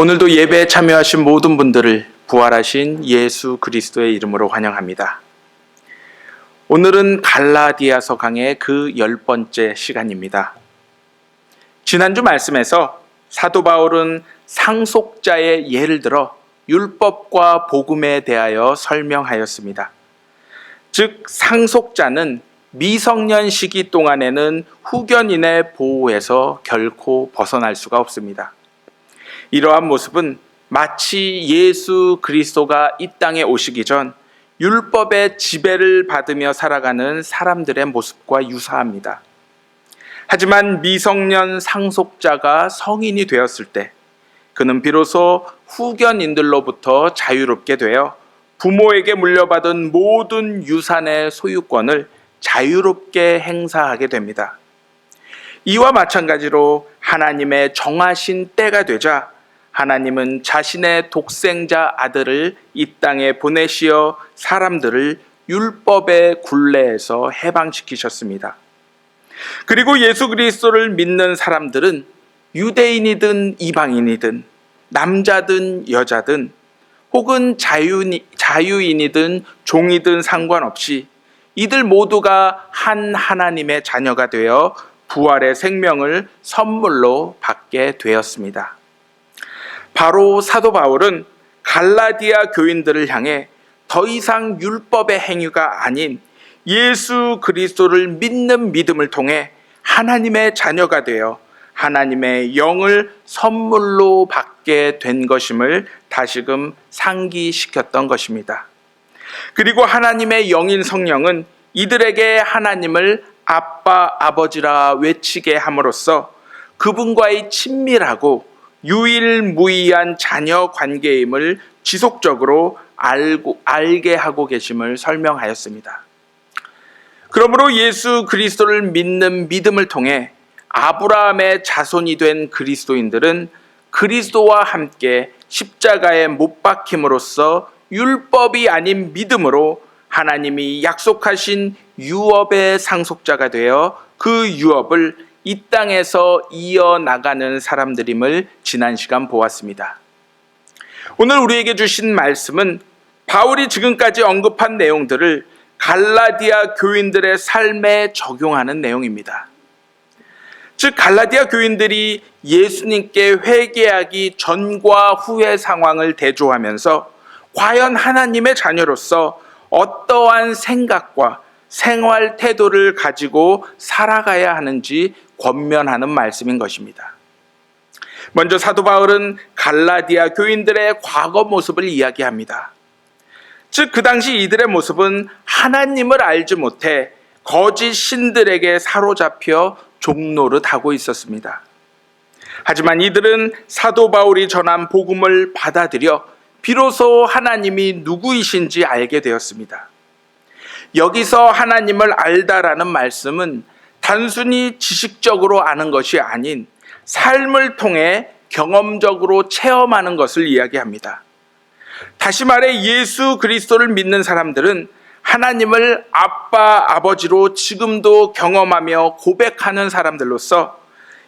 오늘도 예배에 참여하신 모든 분들을 부활하신 예수 그리스도의 이름으로 환영합니다. 오늘은 갈라디아서 강의 그 10번째 시간입니다. 지난주 말씀에서 사도 바울은 상속자의 예를 들어 율법과 복음에 대하여 설명하였습니다. 즉 상속자는 미성년 시기 동안에는 후견인의 보호에서 결코 벗어날 수가 없습니다. 이러한 모습은 마치 예수 그리스도가 이 땅에 오시기 전 율법의 지배를 받으며 살아가는 사람들의 모습과 유사합니다. 하지만 미성년 상속자가 성인이 되었을 때 그는 비로소 후견인들로부터 자유롭게 되어 부모에게 물려받은 모든 유산의 소유권을 자유롭게 행사하게 됩니다. 이와 마찬가지로 하나님의 정하신 때가 되자 하나님은 자신의 독생자 아들을 이 땅에 보내시어 사람들을 율법의 굴레에서 해방시키셨습니다. 그리고 예수 그리스도를 믿는 사람들은 유대인이든 이방인이든 남자든 여자든 혹은 자유인이든 종이든 상관없이 이들 모두가 한 하나님의 자녀가 되어 부활의 생명을 선물로 받게 되었습니다. 바로 사도 바울은 갈라디아 교인들을 향해 더 이상 율법의 행위가 아닌 예수 그리스도를 믿는 믿음을 통해 하나님의 자녀가 되어 하나님의 영을 선물로 받게 된 것임을 다시금 상기시켰던 것입니다. 그리고 하나님의 영인 성령은 이들에게 하나님을 아빠, 아버지라 외치게 함으로써 그분과의 친밀하고 유일무이한 자녀 관계임을 지속적으로 알게 하고 계심을 설명하였습니다. 그러므로 예수 그리스도를 믿는 믿음을 통해 아브라함의 자손이 된 그리스도인들은 그리스도와 함께 십자가에 못 박힘으로써 율법이 아닌 믿음으로 하나님이 약속하신 유업의 상속자가 되어 그 유업을 이 땅에서 이어나가는 사람들임을 지난 시간 보았습니다. 오늘 우리에게 주신 말씀은 바울이 지금까지 언급한 내용들을 갈라디아 교인들의 삶에 적용하는 내용입니다. 즉 갈라디아 교인들이 예수님께 회개하기 전과 후의 상황을 대조하면서 과연 하나님의 자녀로서 어떠한 생각과 생활 태도를 가지고 살아가야 하는지 권면하는 말씀인 것입니다. 먼저 사도 바울은 갈라디아 교인들의 과거 모습을 이야기합니다. 즉 그 당시 이들의 모습은 하나님을 알지 못해 거짓 신들에게 사로잡혀 종노릇하고 있었습니다. 하지만 이들은 사도 바울이 전한 복음을 받아들여 비로소 하나님이 누구이신지 알게 되었습니다. 여기서 하나님을 알다라는 말씀은 단순히 지식적으로 아는 것이 아닌 삶을 통해 경험적으로 체험하는 것을 이야기합니다. 다시 말해 예수 그리스도를 믿는 사람들은 하나님을 아빠, 아버지로 지금도 경험하며 고백하는 사람들로서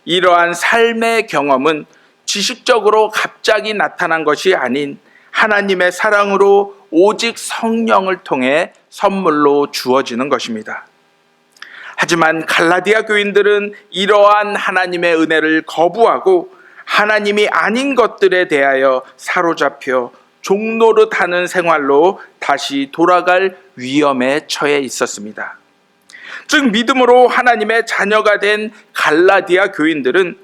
이러한 삶의 경험은 지식적으로 갑자기 나타난 것이 아닌 하나님의 사랑으로 오직 성령을 통해 선물로 주어지는 것입니다. 하지만 갈라디아 교인들은 이러한 하나님의 은혜를 거부하고 하나님이 아닌 것들에 대하여 사로잡혀 종노릇하는 생활로 다시 돌아갈 위험에 처해 있었습니다. 즉 믿음으로 하나님의 자녀가 된 갈라디아 교인들은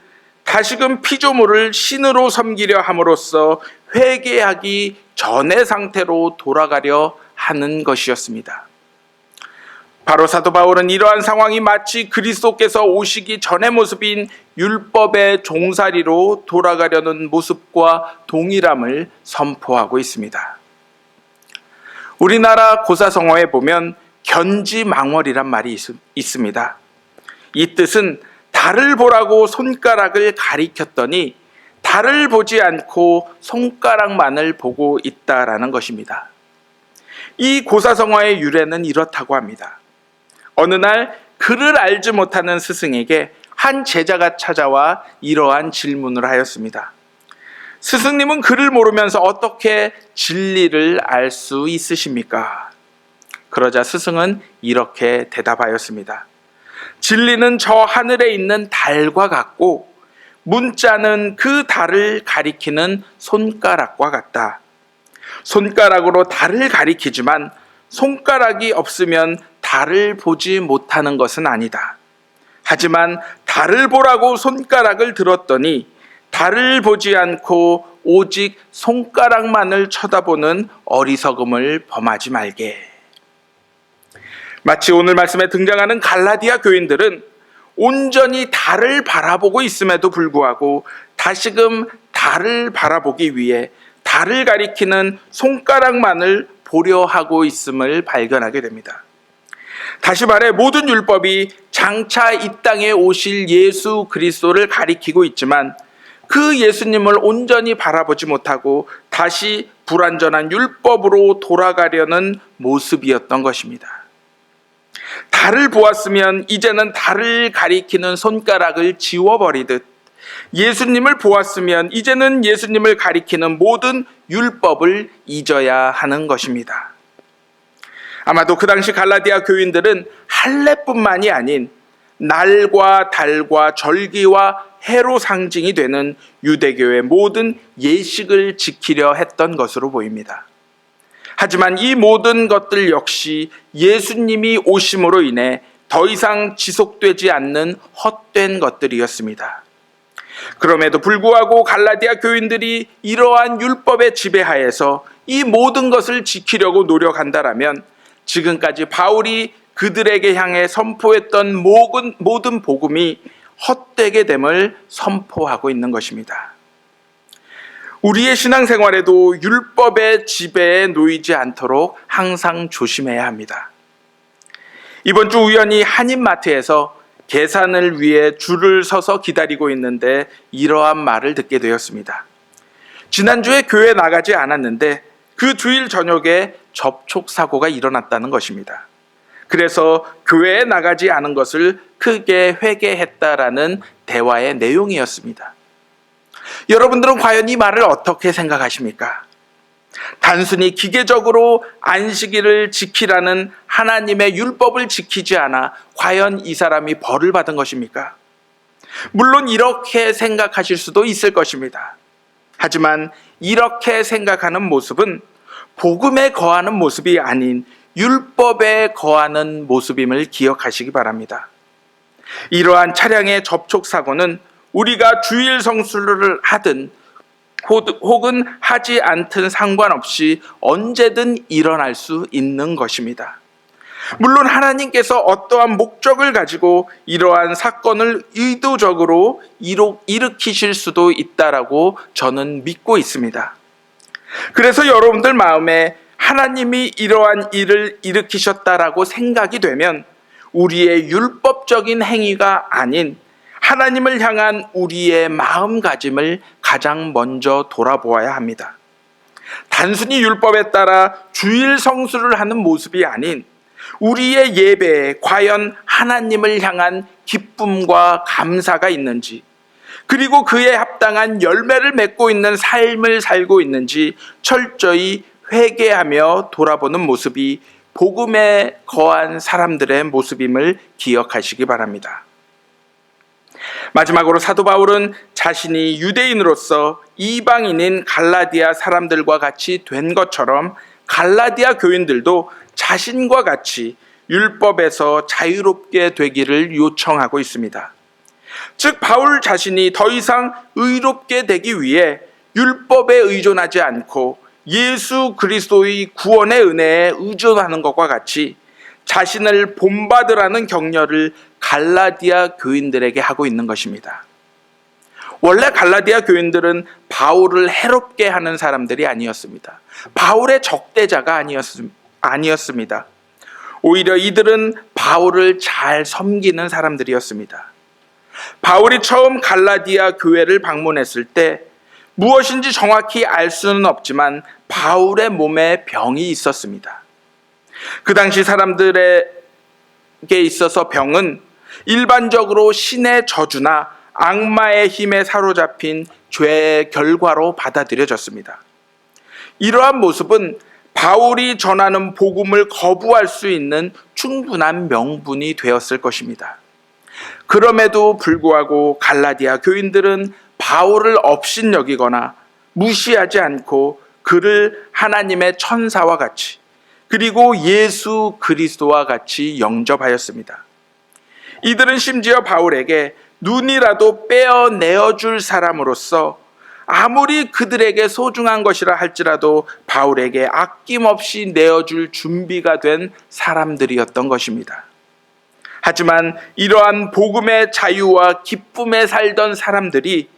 다시금 피조물을 신으로 섬기려 함으로써 회개하기 전의 상태로 돌아가려 하는 것이었습니다. 바로 사도 바울은 이러한 상황이 마치 그리스도께서 오시기 전의 모습인 율법의 종살이로 돌아가려는 모습과 동일함을 선포하고 있습니다. 우리나라 고사성어에 보면 견지망월이란 말이 있습니다. 이 뜻은 달을 보라고 손가락을 가리켰더니 달을 보지 않고 손가락만을 보고 있다라는 것입니다. 이 고사성어의 유래는 이렇다고 합니다. 어느 날 글을 알지 못하는 스승에게 한 제자가 찾아와 이러한 질문을 하였습니다. 스승님은 그를 모르면서 어떻게 진리를 알 수 있으십니까? 그러자 스승은 이렇게 대답하였습니다. 진리는 저 하늘에 있는 달과 같고 문자는 그 달을 가리키는 손가락과 같다. 손가락으로 달을 가리키지만 손가락이 없으면 달을 보지 못하는 것은 아니다. 하지만 달을 보라고 손가락을 들었더니 달을 보지 않고 오직 손가락만을 쳐다보는 어리석음을 범하지 말게. 마치 오늘 말씀에 등장하는 갈라디아 교인들은 온전히 달을 바라보고 있음에도 불구하고 다시금 달을 바라보기 위해 달을 가리키는 손가락만을 보려 하고 있음을 발견하게 됩니다. 다시 말해 모든 율법이 장차 이 땅에 오실 예수 그리스도를 가리키고 있지만 그 예수님을 온전히 바라보지 못하고 다시 불완전한 율법으로 돌아가려는 모습이었던 것입니다. 달을 보았으면 이제는 달을 가리키는 손가락을 지워버리듯 예수님을 보았으면 이제는 예수님을 가리키는 모든 율법을 잊어야 하는 것입니다. 아마도 그 당시 갈라디아 교인들은 할례뿐만이 아닌 날과 달과 절기와 해로 상징이 되는 유대교의 모든 예식을 지키려 했던 것으로 보입니다. 하지만 이 모든 것들 역시 예수님이 오심으로 인해 더 이상 지속되지 않는 헛된 것들이었습니다. 그럼에도 불구하고 갈라디아 교인들이 이러한 율법의 지배하에서 이 모든 것을 지키려고 노력한다라면 지금까지 바울이 그들에게 향해 선포했던 모든 복음이 헛되게 됨을 선포하고 있는 것입니다. 우리의 신앙생활에도 율법의 지배에 놓이지 않도록 항상 조심해야 합니다. 이번 주 우연히 한인마트에서 계산을 위해 줄을 서서 기다리고 있는데 이러한 말을 듣게 되었습니다. 지난주에 교회 나가지 않았는데 그 주일 저녁에 접촉사고가 일어났다는 것입니다. 그래서 교회에 나가지 않은 것을 크게 회개했다라는 대화의 내용이었습니다. 여러분들은 과연 이 말을 어떻게 생각하십니까? 단순히 기계적으로 안식일을 지키라는 하나님의 율법을 지키지 않아 과연 이 사람이 벌을 받은 것입니까? 물론 이렇게 생각하실 수도 있을 것입니다. 하지만 이렇게 생각하는 모습은 복음에 거하는 모습이 아닌 율법에 거하는 모습임을 기억하시기 바랍니다. 이러한 차량의 접촉사고는 우리가 주일 성수를 하든 혹은 하지 않든 상관없이 언제든 일어날 수 있는 것입니다. 물론 하나님께서 어떠한 목적을 가지고 이러한 사건을 의도적으로 일으키실 수도 있다라고 저는 믿고 있습니다. 그래서 여러분들 마음에 하나님이 이러한 일을 일으키셨다라고 생각이 되면 우리의 율법적인 행위가 아닌 하나님을 향한 우리의 마음가짐을 가장 먼저 돌아보아야 합니다. 단순히 율법에 따라 주일 성수를 하는 모습이 아닌 우리의 예배에 과연 하나님을 향한 기쁨과 감사가 있는지, 그리고 그에 합당한 열매를 맺고 있는 삶을 살고 있는지 철저히 회개하며 돌아보는 모습이 복음에 거한 사람들의 모습임을 기억하시기 바랍니다. 마지막으로 사도 바울은 자신이 유대인으로서 이방인인 갈라디아 사람들과 같이 된 것처럼 갈라디아 교인들도 자신과 같이 율법에서 자유롭게 되기를 요청하고 있습니다. 즉 바울 자신이 더 이상 의롭게 되기 위해 율법에 의존하지 않고 예수 그리스도의 구원의 은혜에 의존하는 것과 같이 자신을 본받으라는 격려를 갈라디아 교인들에게 하고 있는 것입니다. 원래 갈라디아 교인들은 바울을 해롭게 하는 사람들이 아니었습니다. 바울의 적대자가 아니었습니다. 오히려 이들은 바울을 잘 섬기는 사람들이었습니다. 바울이 처음 갈라디아 교회를 방문했을 때 무엇인지 정확히 알 수는 없지만 바울의 몸에 병이 있었습니다. 그 당시 사람들에게 있어서 병은 일반적으로 신의 저주나 악마의 힘에 사로잡힌 죄의 결과로 받아들여졌습니다. 이러한 모습은 바울이 전하는 복음을 거부할 수 있는 충분한 명분이 되었을 것입니다. 그럼에도 불구하고 갈라디아 교인들은 바울을 업신여기거나 무시하지 않고 그를 하나님의 천사와 같이, 그리고 예수 그리스도와 같이 영접하였습니다. 이들은 심지어 바울에게 눈이라도 빼어내어줄 사람으로서 아무리 그들에게 소중한 것이라 할지라도 바울에게 아낌없이 내어줄 준비가 된 사람들이었던 것입니다. 하지만 이러한 복음의 자유와 기쁨에 살던 사람들이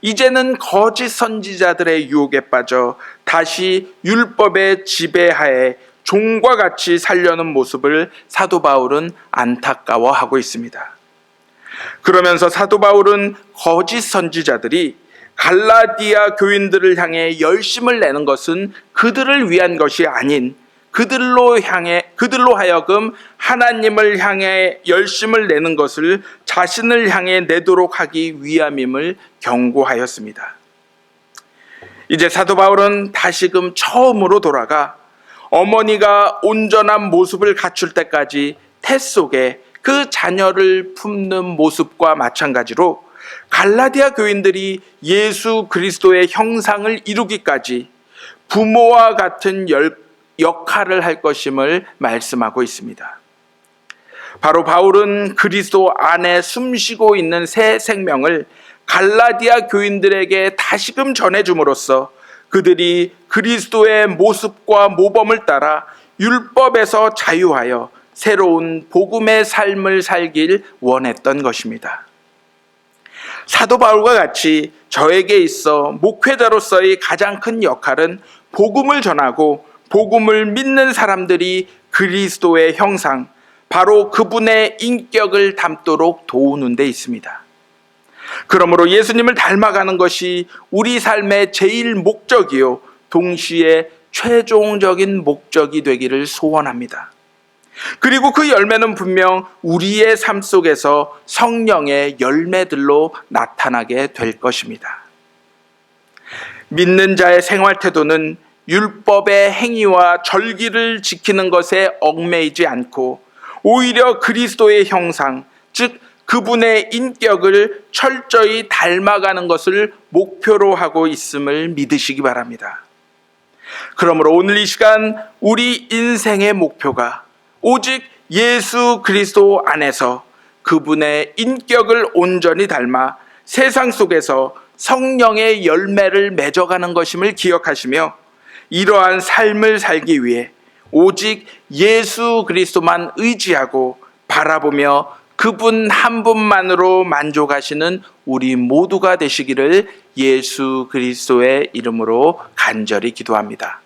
이제는 거짓 선지자들의 유혹에 빠져 다시 율법의 지배하에 종과 같이 살려는 모습을 사도 바울은 안타까워하고 있습니다. 그러면서 사도 바울은 거짓 선지자들이 갈라디아 교인들을 향해 열심을 내는 것은 그들을 위한 것이 아닌 그들로 하여금 하나님을 향해 열심을 내는 것을 자신을 향해 내도록 하기 위함임을 경고하였습니다. 이제 사도 바울은 다시금 처음으로 돌아가 어머니가 온전한 모습을 갖출 때까지 태 속에 그 자녀를 품는 모습과 마찬가지로 갈라디아 교인들이 예수 그리스도의 형상을 이루기까지 부모와 같은 역할을 할 것임을 말씀하고 있습니다. 바로 바울은 그리스도 안에 숨쉬고 있는 새 생명을 갈라디아 교인들에게 다시금 전해줌으로써 그들이 그리스도의 모습과 모범을 따라 율법에서 자유하여 새로운 복음의 삶을 살길 원했던 것입니다. 사도 바울과 같이 저에게 있어 목회자로서의 가장 큰 역할은 복음을 전하고 복음을 믿는 사람들이 그리스도의 형상, 바로 그분의 인격을 담도록 도우는 데 있습니다. 그러므로 예수님을 닮아가는 것이 우리 삶의 제일 목적이요, 동시에 최종적인 목적이 되기를 소원합니다. 그리고 그 열매는 분명 우리의 삶 속에서 성령의 열매들로 나타나게 될 것입니다. 믿는 자의 생활 태도는 율법의 행위와 절기를 지키는 것에 얽매이지 않고 오히려 그리스도의 형상, 즉 그분의 인격을 철저히 닮아가는 것을 목표로 하고 있음을 믿으시기 바랍니다. 그러므로 오늘 이 시간 우리 인생의 목표가 오직 예수 그리스도 안에서 그분의 인격을 온전히 닮아 세상 속에서 성령의 열매를 맺어가는 것임을 기억하시며 이러한 삶을 살기 위해 오직 예수 그리스도만 의지하고 바라보며 그분 한 분만으로 만족하시는 우리 모두가 되시기를 예수 그리스도의 이름으로 간절히 기도합니다.